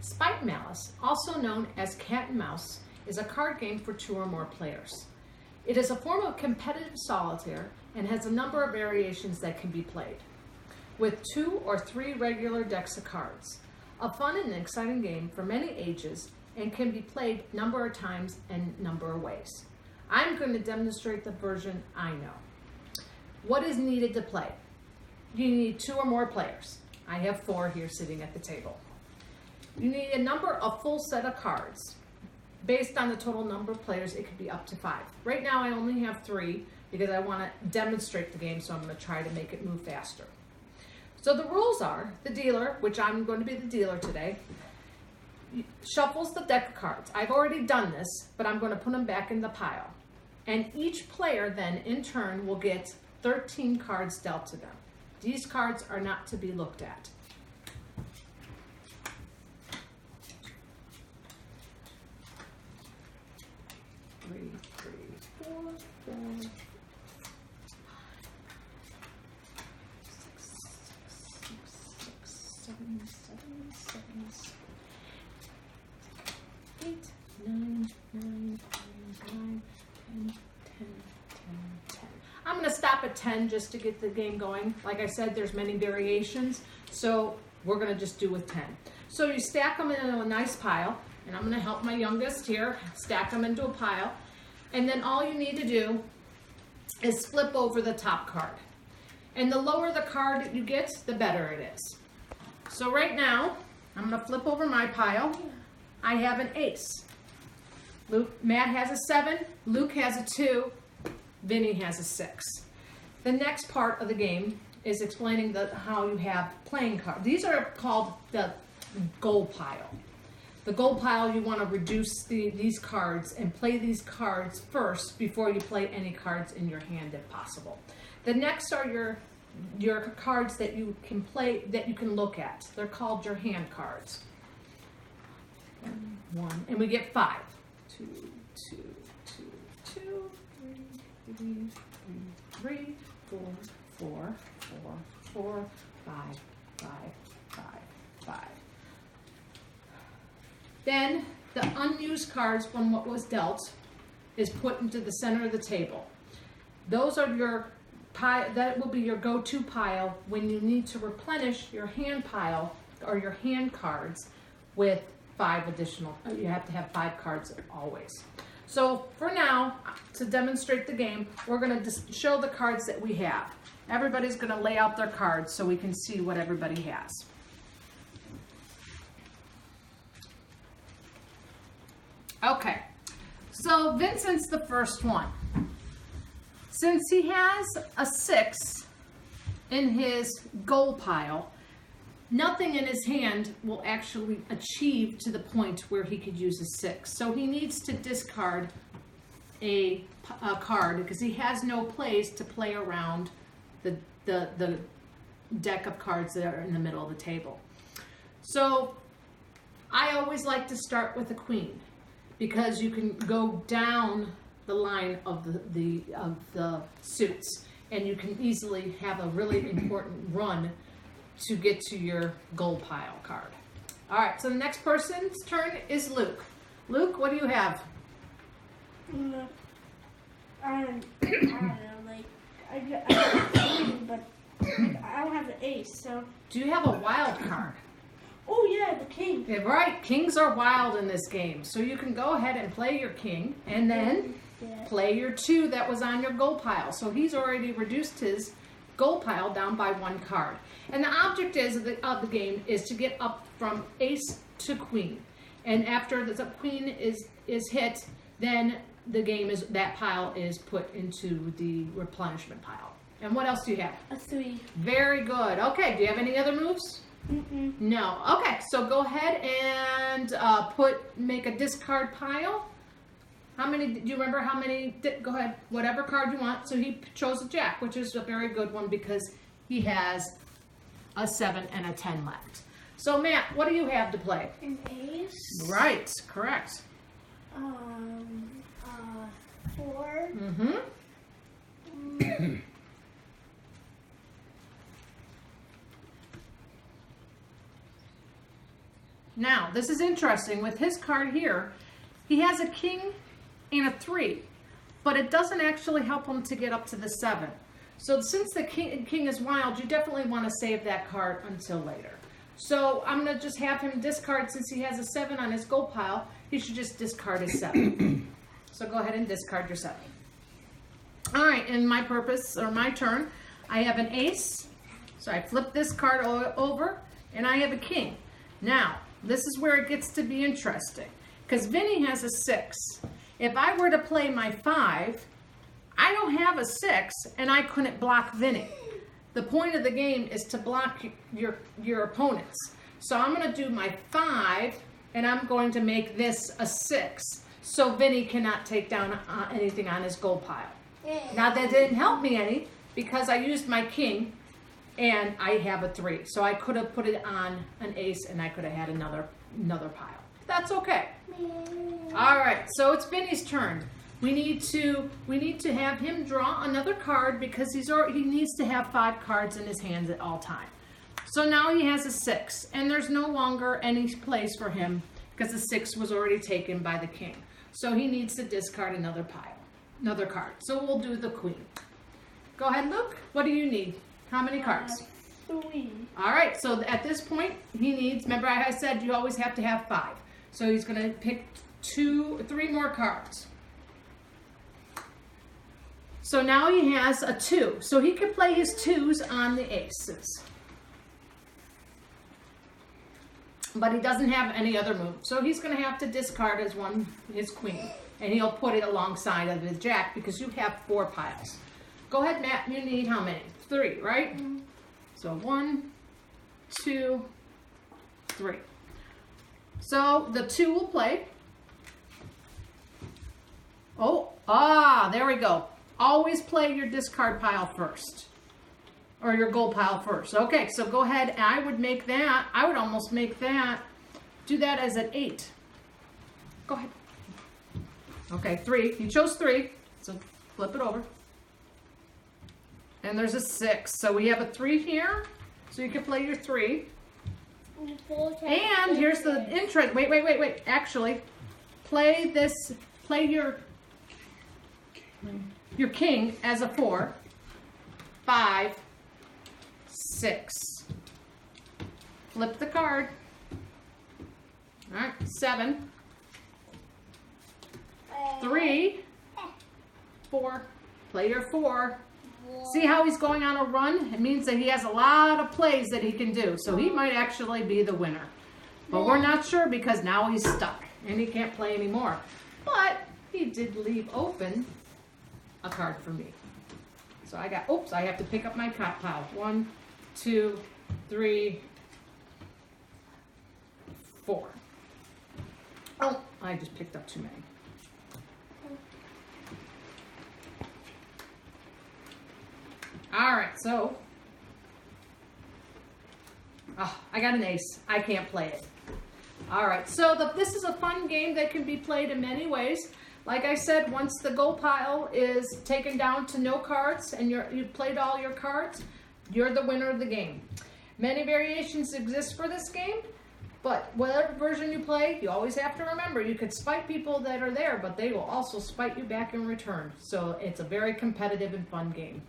Spite Malice, also known as Cat and Mouse, is a card game for 2 or more players. It is a form of competitive solitaire and has a number of variations that can be played, with 2 or 3 regular decks of cards. A fun and exciting game for many ages and can be played number of times and number of ways. I'm going to demonstrate the version I know. What is needed to play? You need 2 or more players. I have 4 here sitting at the table. You need a full set of cards. Based on the total number of players, it could be up to 5. Right now I only have 3 because I want to demonstrate the game, so I'm going to try to make it move faster. So the rules are, the dealer, which I'm going to be the dealer today, shuffles the deck of cards. I've already done this, but I'm going to put them back in the pile. And each player then, in turn, will get 13 cards dealt to them. These cards are not to be looked at. Three, 4, 4, 7, 8, 9, 10. I'm going to stop at 10 just to get the game going. Like I said, there's many variations, so we're going to just do with 10. So you stack them in a nice pile, and I'm going to help my youngest here stack them into a pile. And then all you need to do is flip over the top card. And the lower the card you get, the better it is. So right now, I'm going to flip over my pile. I have an ace. Matt has a 7, Luke has a 2, Vinny has a 6. The next part of the game is explaining how you have playing cards. These are called the goal pile. The goal pile, you want to reduce these cards and play these cards first before you play any cards in your hand if possible. The next are your cards that you can play, that you can look at. They're called your hand cards. 1, and we get 5. 2, 2, 2, 2, 3, 3, 4, 4, 4, 4, 5, 5, 5, 5. Then the unused cards from what was dealt is put into the center of the table. Those are your pile. That will be your go-to pile when you need to replenish your hand pile or your hand cards with 5 additional. You have to have 5 cards always. So for now, to demonstrate the game, we're going to just show the cards that we have. Everybody's going to lay out their cards so we can see what everybody has. Okay, so Vincent's the first one. Since he has a 6 in his goal pile, nothing in his hand will actually achieve to the point where he could use a 6. So he needs to discard a card because he has no place to play around the deck of cards that are in the middle of the table. So I always like to start with a queen because you can go down the line of the suits and you can easily have a really important run to get to your goal pile card. All right, so the next person's turn is Luke. Luke, what do you have? I don't know, like, I got a 3, but I don't have the ace, so. Do you have a wild card? Oh yeah, the king. Yeah, right, kings are wild in this game. So you can go ahead and play your king and then play your 2 that was on your goal pile. So he's already reduced his goal pile down by 1 card. And the object of the game is to get up from ace to queen. And after the queen is hit, then that pile is put into the replenishment pile. And what else do you have? A 3. Very good. Okay, do you have any other moves? Mm-mm. No. Okay, so go ahead and make a discard pile. How many, do you remember how many, go ahead, whatever card you want. So he chose a jack, which is a very good one because he has a 7 and a 10 left. So Matt, what do you have to play? An ace. Right, correct. 4. Mm-hmm. Now, this is interesting. With his card here, he has a king and a 3, but it doesn't actually help him to get up to the 7. So since the king is wild, you definitely want to save that card until later. So I'm going to just have him discard, since he has a 7 on his gold pile, he should just discard his 7. So go ahead and discard your 7. All right, in my purpose, or my turn, I have an ace. So I flip this card over, and I have a king. Now, this is where it gets to be interesting, because Vinny has a 6. If I were to play my 5, I don't have a 6, and I couldn't block Vinny. The point of the game is to block your opponents. So I'm going to do my 5, and I'm going to make this a 6, so Vinny cannot take down anything on his gold pile. Now that didn't help me any, because I used my king, and I have a 3. So I could have put it on an ace, and I could have had another pile. That's okay. All right, so it's Vinny's turn. We need to have him draw another card, because he needs to have 5 cards in his hands at all time. So now he has a 6, and there's no longer any place for him, because the 6 was already taken by the king. So he needs to discard another card. So we'll do the queen. Go ahead, Luke. What do you need? How many cards? 3. All right, so at this point, he needs, remember I said you always have to have 5. So he's going to pick 3 more cards. So now he has a 2. So he can play his 2s on the aces. But he doesn't have any other move. So he's going to have to discard his queen. And he'll put it alongside of his jack, because you have 4 piles. Go ahead, Matt. You need how many? 3, right? So 1, 2, 3. So the 2 will play. There we go. Always play your discard pile first, or your gold pile first. Okay, so go ahead. I would make that. I would almost make that. Do that as an 8. Go ahead. Okay, 3. You chose 3, so flip it over. And there's a 6. So we have a 3 here. So you can play your 3. And here's the interest. Wait. Actually, play your king as a 4, 5, 6. Flip the card. All right, 7, 3, 4. Play your 4. See how he's going on a run? It means that he has a lot of plays that he can do. So he might actually be the winner. But we're not sure, because now he's stuck and he can't play anymore. But he did leave open a card for me. So I have to pick up my card pile. 1, 2, 3, 4. Oh, I just picked up too many. All right, so I got an ace. I can't play it. All right, so this is a fun game that can be played in many ways. Like I said, once the gold pile is taken down to no cards and you've played all your cards, you're the winner of the game. Many variations exist for this game, but whatever version you play, you always have to remember you could spite people that are there, but they will also spite you back in return. So it's a very competitive and fun game.